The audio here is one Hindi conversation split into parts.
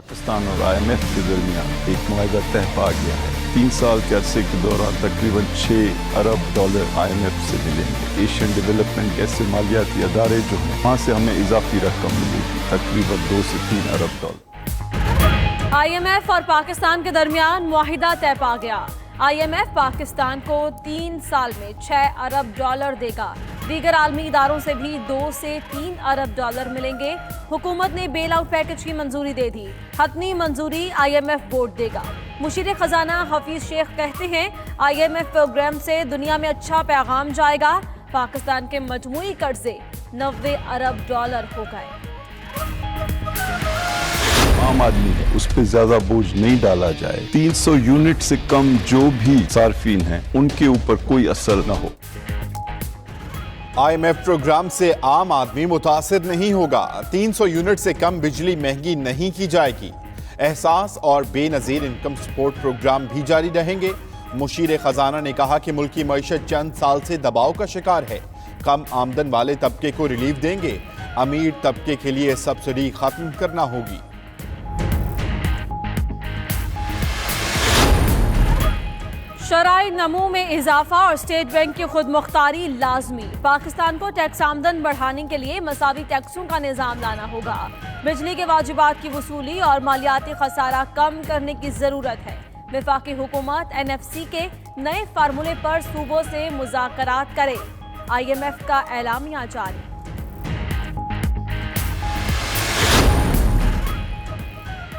पाकिस्तान और IMF के दरमियान एक मुआहदा तय पा गया है। 3 साल के अरसे के दौरान तकरीबन $6 अरब IMF से मिलेंगे। एशियन डेवलपमेंट ऐसे मालियाती अदारे जो हैं वहाँ से हमें इजाफी रकम मिलेगी, तकरीबन $2 से $3 अरब। IMF और पाकिस्तान के दरमियान मुआहिदा तय पा गया। IMF पाकिस्तान को 3 साल में $6 अरब देगा। दीगर आलमी इदारों से भी $2 से $3 अरब मिलेंगे। हुकूमत ने बेल आउट पैकेज की मंजूरी दे दी। हतमी मंजूरी IMF बोर्ड देगा। मुशीर खजाना हफीज शेख कहते हैं IMF प्रोग्राम से दुनिया में अच्छा पैगाम जाएगा। पाकिस्तान के मजमूई कर्जे $90 अरब हो गए। आम आदमी है, उस पर ज्यादा बोझ नहीं डाला जाए। 300 यूनिट से कम जो भी सार्फिन हैं उनके ऊपर कोई असर न हो। IMF प्रोग्राम से आम आदमी मुतासिर नहीं होगा। 300 यूनिट से कम बिजली महंगी नहीं की जाएगी। एहसास और बेनजीर इनकम सपोर्ट प्रोग्राम भी जारी रहेंगे। मुशीर खजाना ने कहा कि मुल्की मईशत चंद साल से दबाव का शिकार है। कम आमदन वाले तबके को रिलीफ देंगे। अमीर तबके के लिए सब्सिडी खत्म करना होगी। शराई नमू में इजाफा और स्टेट बैंक की खुद मुख्तारी लाजमी। पाकिस्तान को टैक्स आमदन बढ़ाने के लिए मसावी टैक्सों का निजाम लाना होगा। बिजली के वाजिबात की वसूली और मालियाती खसारा कम करने की जरूरत है। वफाकी हुकूमत NFC के नए फार्मूले पर सूबों से मुज़ाकरात करे। IMF का एलामिया जारी।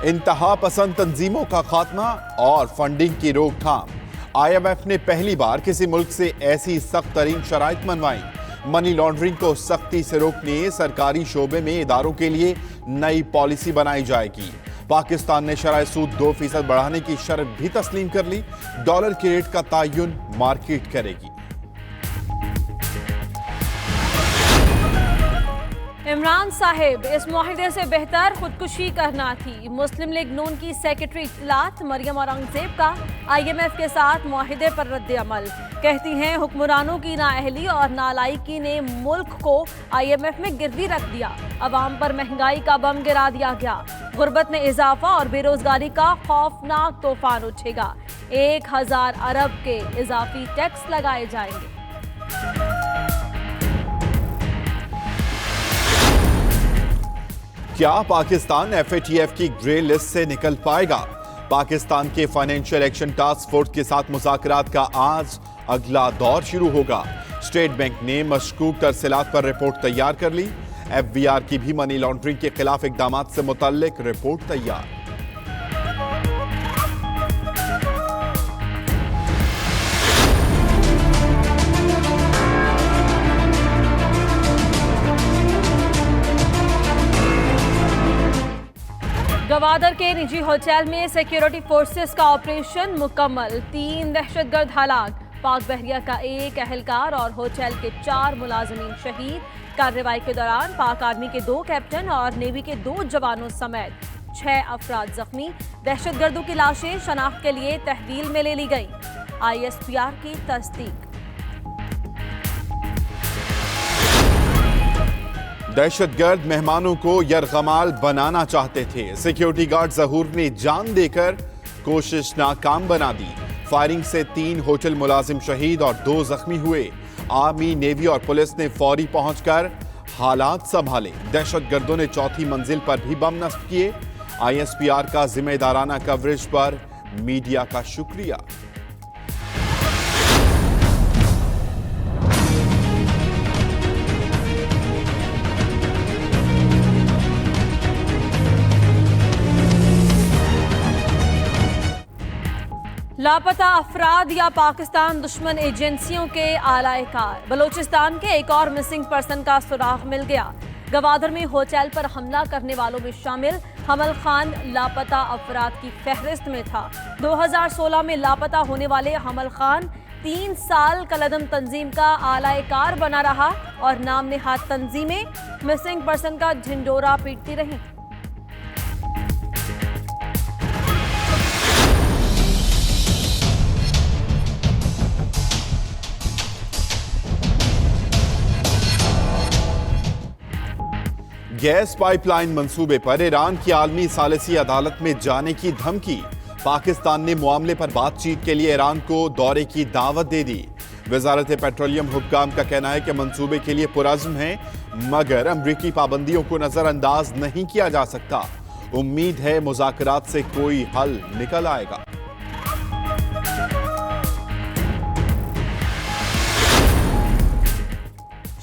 इंतहा पसंद तंजीमों का खात्मा और फंडिंग की रोकथाम। IMF ने पहली बार किसी मुल्क से ऐसी सख्त तरीन शराइत मनवाई। मनी लॉन्ड्रिंग को सख्ती से रोकने सरकारी शोबे में इदारों के लिए नई पॉलिसी बनाई जाएगी। पाकिस्तान ने शराय सूद 2% बढ़ाने की शर्त भी तस्लीम कर ली। डॉलर के रेट का तयन मार्केट करेगी। इमरान साहिब, इस मुआहिदे से बेहतर खुदकुशी करना थी। मुस्लिम लीग नून की सेक्रेटरी इत्तलात मरियम औरंगजेब का IMF के साथ मुआहिदे पर रद्द अमल। कहती हैं हुक्मरानों की नाअहली और नालायकी ने मुल्क को IMF में गिरवी रख दिया। अवाम पर महंगाई का बम गिरा दिया गया। गुर्बत में इजाफा और बेरोजगारी का खौफनाक तूफान उठेगा। 1000 अरब के इजाफी टैक्स लगाए जाएंगे। क्या पाकिस्तान FATF की ग्रे लिस्ट से निकल पाएगा? पाकिस्तान के फाइनेंशियल एक्शन टास्क फोर्स के साथ मुज़ाकरात का आज अगला दौर शुरू होगा। स्टेट बैंक ने मशकूक तरसीलात पर रिपोर्ट तैयार कर ली। FBR की भी मनी लॉन्ड्रिंग के खिलाफ इकदामात से मुतल्लिक रिपोर्ट तैयार। गवादर के निजी होटल में सिक्योरिटी फोर्सेस का ऑपरेशन मुकम्मल। 3 दहशतगर्द हलाक। पाक बहरिया का 1 एहलकार और होटल के 4 मुलाजमीन शहीद। कार्रवाई के दौरान पाक आर्मी के 2 कैप्टन और नेवी के 2 जवानों समेत 6 अफराद जख्मी। दहशतगर्दों की लाशें शनाख्त के लिए तहवील में ले ली गई। ISPR की तस्दीक। दहशतगर्द मेहमानों को यरगमाल बनाना चाहते थे। सिक्योरिटी गार्ड जहूर ने जान देकर कोशिश नाकाम बना दी। फायरिंग से 3 होटल मुलाजिम शहीद और 2 जख्मी हुए। आर्मी, नेवी और पुलिस ने फौरी पहुंचकर हालात संभाले। दहशतगर्दों ने 4थी मंजिल पर भी बम नस्ब किए। ISPR का जिम्मेदाराना कवरेज पर मीडिया का शुक्रिया। लापता अफराद या पाकिस्तान दुश्मन एजेंसियों के आलाकार। बलोचिस्तान के एक और मिसिंग पर्सन का सुराग मिल गया। गवादर में होटल पर हमला करने वालों में शामिल हमल खान लापता अफराद की फहरिस्त में था। 2016 में लापता होने वाले हमल खान 3 साल कलदम तंजीम का आलाकार बना रहा और नाम नेहाद तंजीमें मिसिंग पर्सन का झिंडोरा पीटती रहीं। गैस पाइपलाइन मंसूबे पर ईरान की आलमी सालिसी अदालत में जाने की धमकी। पाकिस्तान ने मामले पर बातचीत के लिए ईरान को दौरे की दावत दे दी। वजारत पेट्रोलियम हुक्काम का कहना है कि मंसूबे के लिए पुरज़्म है, मगर अमरीकी पाबंदियों को नजरअंदाज नहीं किया जा सकता। उम्मीद है मुज़ाकरात से कोई हल निकल आएगा।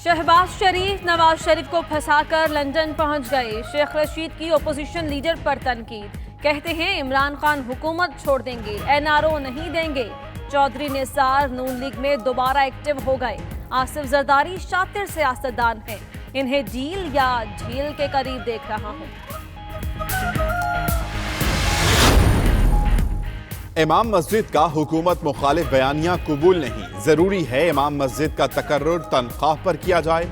शहबाज शरीफ नवाज शरीफ को फंसाकर लंदन पहुंच गए। शेख रशीद की ओपोजिशन लीडर पर तनकीद, कहते हैं इमरान खान हुकूमत छोड़ देंगे, एनआरओ नहीं देंगे। चौधरी निसार नून लीग में दोबारा एक्टिव हो गए। आसिफ जरदारी शातिर सियासतदान हैं, इन्हें डील या झील के करीब देख रहा हूं। इमाम मस्जिद का हुकूमत मुखालिफ बयानिया कबूल नहीं। जरूरी है इमाम मस्जिद का तकर्रुर तनख्वाह पर किया जाए।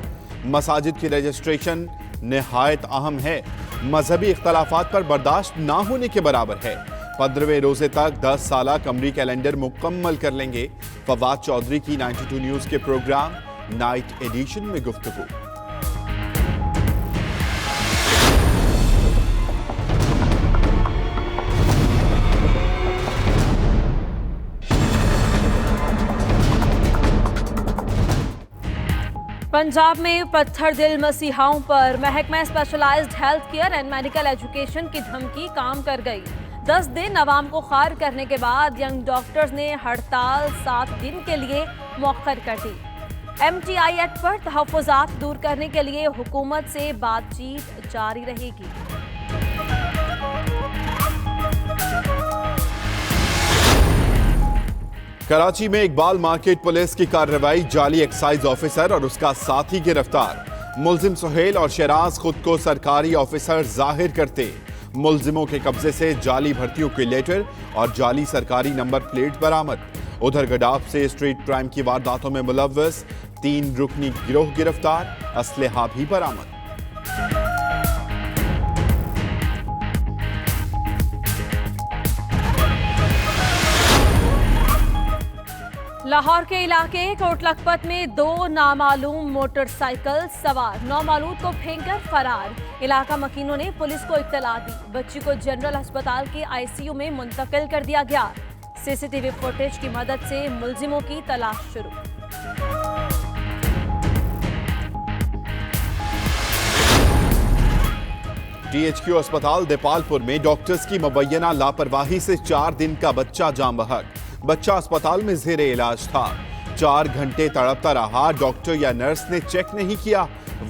मसाजिद की रजिस्ट्रेशन निहायत अहम है। मजहबी इख्तलाफात पर बर्दाश्त ना होने के बराबर है। 15वें रोजे तक 10 साला कमरी कैलेंडर मुकम्मल कर लेंगे। फवाद चौधरी की 92 न्यूज के प्रोग्राम नाइट एडिशन में गुफ्तगू। पंजाब में पत्थर दिल मसीहाओं पर महकमा specialized health care and medical education की धमकी काम कर गई। 10 दिन अवाम को खार करने के बाद यंग डॉक्टर्स ने हड़ताल 7 दिन के लिए मौखर कर दी। MTI एक्ट पर तहफ़्फ़ुज़ात दूर करने के लिए हुकूमत से बातचीत जारी रहेगी। कराची में इकबाल मार्केट पुलिस की कार्रवाई, जाली एक्साइज ऑफिसर और उसका साथी गिरफ्तार। मुलजिम सुहेल और शराज खुद को सरकारी ऑफिसर जाहिर करते। मुलजिमों के कब्जे से जाली भर्तियों के लेटर और जाली सरकारी नंबर प्लेट बरामद। उधर गडाफ से स्ट्रीट क्राइम की वारदातों में मुलव्वस 3 रुकनी गिरोह गिरफ्तार, असलहा भी बरामद। लाहौर के इलाके कोट लखपत में 2 नामालूम मोटरसाइकिल सवार नौमालूद को फेंककर फरार। इलाका मकीनों ने पुलिस को इत्तला दी। बच्ची को जनरल अस्पताल के ICU में मुंतकिल कर दिया गया। CCTV फुटेज की मदद से मुलजिमों की तलाश शुरू। DHQ अस्पताल देपालपुर में डॉक्टर्स की मुबैना लापरवाही से 4 दिन का बच्चा जान बहक। बच्चा अस्पताल में ज़ेरे इलाज था। 4 घंटे तड़पता रहा, डॉक्टर या नर्स ने चेक नहीं किया।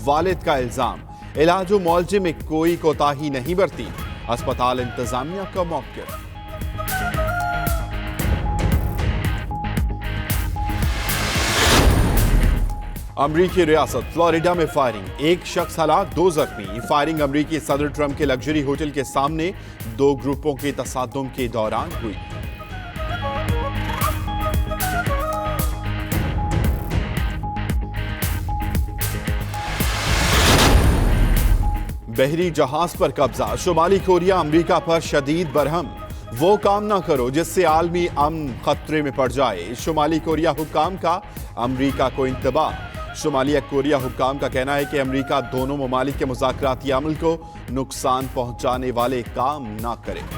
वालिद का इल्जाम, इलाज व मुआवजे में कोई कोताही नहीं बरती। अस्पताल इंतजामिया का मौक़िफ़। अमरीकी रियासत फ्लोरिडा में फायरिंग, 1 शख्स हलाक, 2 जख्मी। फायरिंग अमरीकी सदर ट्रंप के लग्जरी होटल के सामने 2 ग्रुपों के तसादुम के दौरान हुई। बहरी जहाज पर कब्जा, शुमाली कोरिया अमरीका पर शदीद बरहम। वो काम ना करो जिससे आलमी अमन खतरे में पड़ जाए। शुमाली कोरिया हुक्काम का अमरीका को इंतबाह। शुमाली कोरिया हुक्काम का कहना है कि अमरीका दोनों ममालिक के मुज़ाकराती अमल को नुकसान पहुंचाने वाले काम ना करे।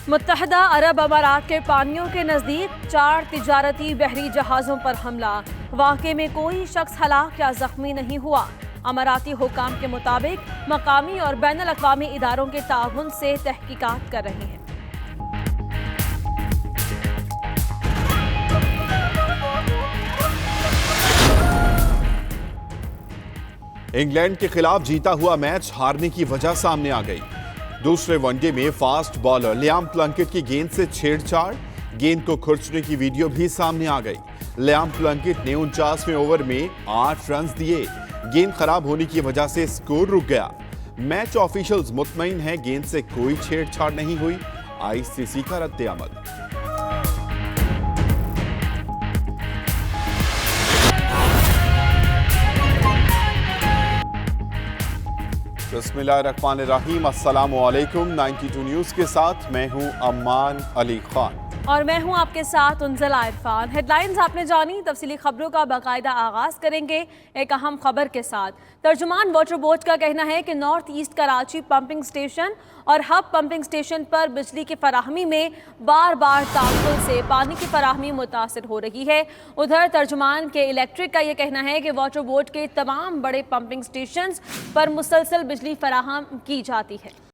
मुत्तहदा अरब अमारात के पानियों के नज़दीक 4 तिजारती बहरी जहाज़ों पर हमला। वाक़े में कोई शख्स हलाक या ज़ख्मी नहीं हुआ। अमाराती हुक्काम के मुताबिक मकामी और बैनुल अक़वामी इदारों के ताउन से तहकीकात कर रहे हैं। इंग्लैंड के खिलाफ जीता हुआ मैच हारने की वजह सामने आ गई। दूसरे वनडे में फास्ट बॉलर लियाम प्लंकेट की गेंद से छेड़छाड़, गेंद को खुरचने की वीडियो भी सामने आ गई। लियाम प्लंकेट ने 49वें ओवर में 8 रन दिए। गेंद खराब होने की वजह से स्कोर रुक गया। मैच ऑफिशियल्स मुतमईन हैं, गेंद से कोई छेड़छाड़ नहीं हुई। ICC का रद्द अमल। बिस्मिल्लाहिर्रहमानिर्रहीम, अस्सलामुअलैकुम। 92 न्यूज के साथ मैं हूं अम्मान अली खान। और मैं हूं आपके साथ उन्जला इरफान। हेडलाइंस आपने जानी, तफसीली खबरों का बाकायदा आगाज करेंगे एक अहम खबर के साथ। तर्जुमान वाटर बोर्ड का कहना है कि north east Karachi pumping station और हब पंपिंग स्टेशन पर बिजली की फराहमी में बार बार ताखुल से पानी की फराहमी मुतासर हो रही है। उधर तर्जुमान के इलेक्ट्रिक का यह कहना है कि वाटर बोर्ड के तमाम बड़े पंपिंग स्टेशन पर मुसलसल बिजली फराहम की जाती है।